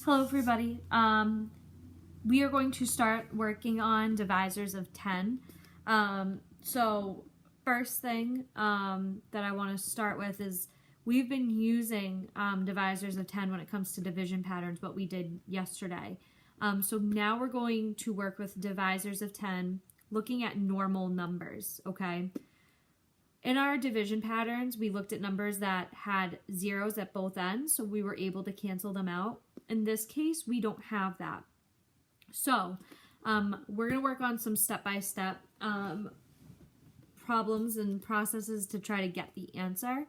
Hello everybody. We are going to start working on divisors of 10. So first thing that I want to start with is we've been using divisors of 10 when it comes to division patterns, what we did yesterday. So now we're going to work with divisors of 10 looking at normal numbers, okay? In our division patterns, we looked at numbers that had zeros at both ends, so we were able to cancel them out. In this case, we don't have that. So we're going to work on some step-by-step problems and processes to try to get the answer.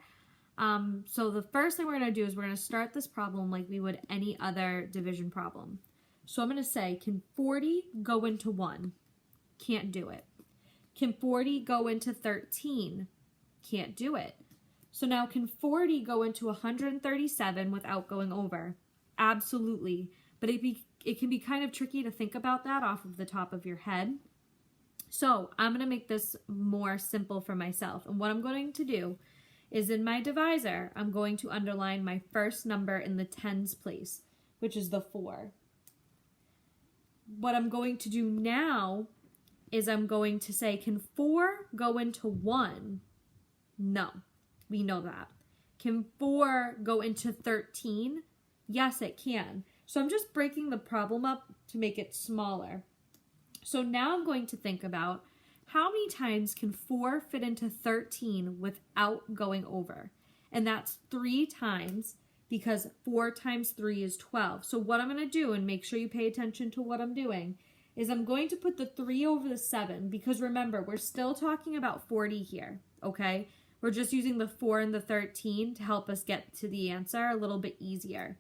So the first thing we're going to do is we're going to start this problem like we would any other division problem. So I'm going to say, can 40 go into 1? Can't do it. Can 40 go into 13? Can't do it. So now can 40 go into 137 without going over? Absolutely. But it can be kind of tricky to think about that off of the top of your head. So I'm going to make this more simple for myself. And what I'm going to do is in my divisor, I'm going to underline my first number in the tens place, which is the 4. What I'm going to do now is I'm going to say, can 4 go into 1? No, we know that. Can 4 go into 13? Yes, it can. So I'm just breaking the problem up to make it smaller. So now I'm going to think about how many times can 4 fit into 13 without going over? And that's 3 times, because 4 times 3 is 12. So what I'm going to do, and make sure you pay attention to what I'm doing, is I'm going to put the 3 over the 7, because remember, we're still talking about 40 here, okay? We're just using the 4 and the 13 to help us get to the answer a little bit easier.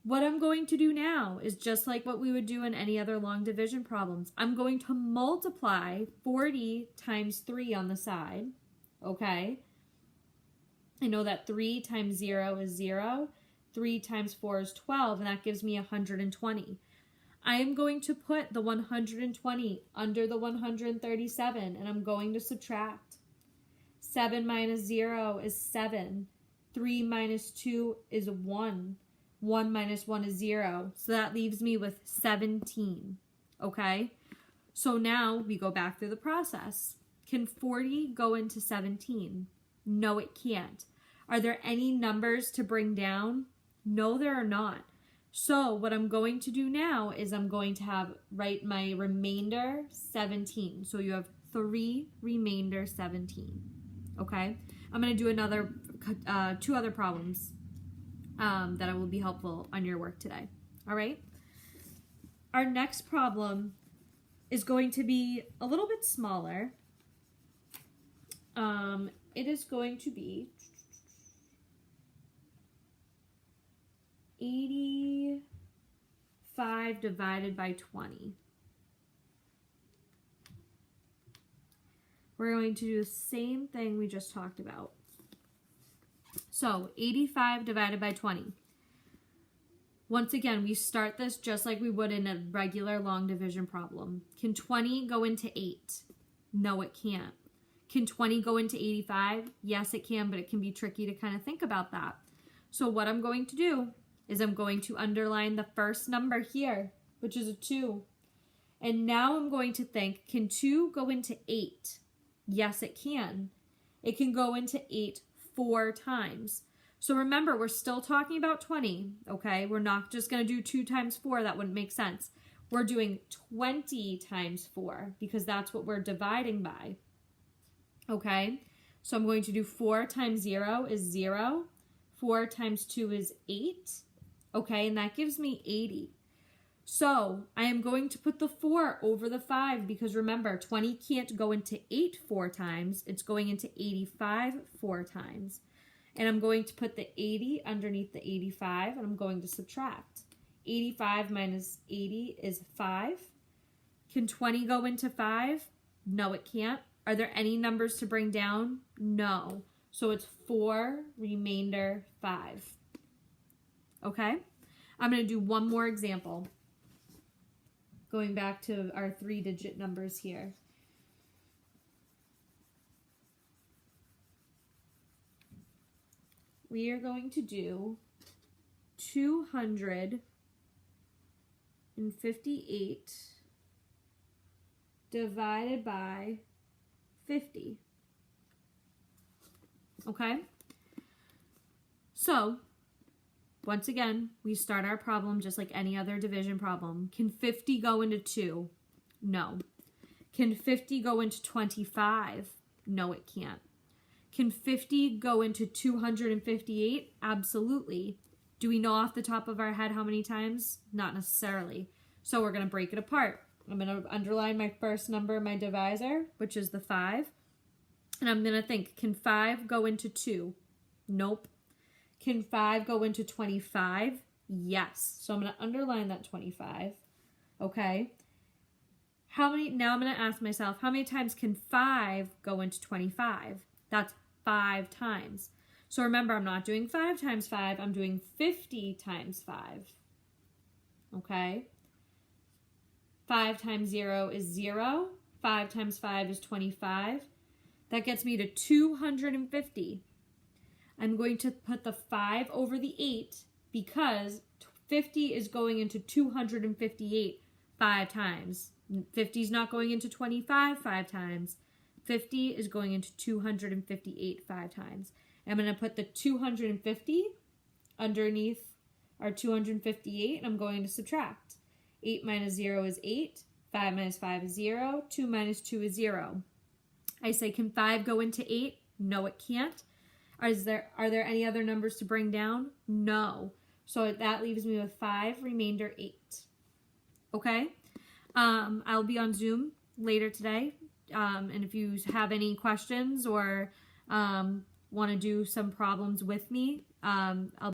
What I'm going to do now is just like what we would do in any other long division problems. I'm going to multiply 40 times 3 on the side, okay? I know that 3 times 0 is 0, 3 times 4 is 12, and that gives me 120. I am going to put the 120 under the 137, and I'm going to subtract. 7 minus 0 is 7. 3 minus 2 is 1. 1 minus 1 is 0. So that leaves me with 17. Okay? So now we go back through the process. Can 40 go into 17? No, it can't. Are there any numbers to bring down? No, there are not. So what I'm going to do now is I'm going to write my remainder 17. So you have 3 remainder 17. Okay? I'm going to do another 2 other problems that will be helpful on your work today. All right? Our next problem is going to be a little bit smaller. It is going to be 85 divided by 20. We're going to do the same thing we just talked about. So 85 divided by 20. Once again, we start this just like we would in a regular long division problem. Can 20 go into 8? No, it can't. Can 20 go into 85? Yes, it can, but it can be tricky to kind of think about that. So what I'm going to do is I'm going to underline the first number here, which is a 2. And now I'm going to think, can 2 go into 8? Yes, it can. It can go into 8 4 times. So remember, we're still talking about 20, okay? We're not just going to do 2 times 4. That wouldn't make sense. We're doing 20 times 4 because that's what we're dividing by, okay? So I'm going to do 4 times 0 is 0. 4 times 2 is 8, okay? And that gives me 80. So I am going to put the 4 over the 5 because remember, 20 can't go into 8 4 times. It's going into 85 4 times. And I'm going to put the 80 underneath the 85, and I'm going to subtract. 85 minus 80 is 5. Can 20 go into 5? No, it can't. Are there any numbers to bring down? No. So it's 4 remainder 5. Okay? I'm going to do one more example. Going back to our 3-digit numbers here. We are going to do 200 258 divided by 50. Okay? So, once again, we start our problem just like any other division problem. Can 50 go into 2? No. Can 50 go into 25? No, it can't. Can 50 go into 258? Absolutely. Do we know off the top of our head how many times? Not necessarily. So we're going to break it apart. I'm going to underline my first number in my divisor, which is the 5. And I'm going to think, can 5 go into 2? Nope. Can 5 go into 25? Yes. So I'm going to underline that 25. Okay. Now I'm going to ask myself, how many times can 5 go into 25? That's 5 times. So remember, I'm not doing 5 times 5. I'm doing 50 times 5. Okay. 5 times 0 is 0. 5 times 5 is 25. That gets me to 250. I'm going to put the 5 over the 8 because 50 is going into 258 5 times. 50 is not going into 25 5 times. 50 is going into 258 5 times. I'm going to put the 250 underneath our 258, and I'm going to subtract. 8 minus 0 is 8. 5 minus 5 is 0. 2 minus 2 is 0. I say, can 5 go into 8? No, it can't. Are there any other numbers to bring down? No. So that leaves me with 5, remainder 8. Okay? I'll be on Zoom later today. And if you have any questions or want to do some problems with me, I'll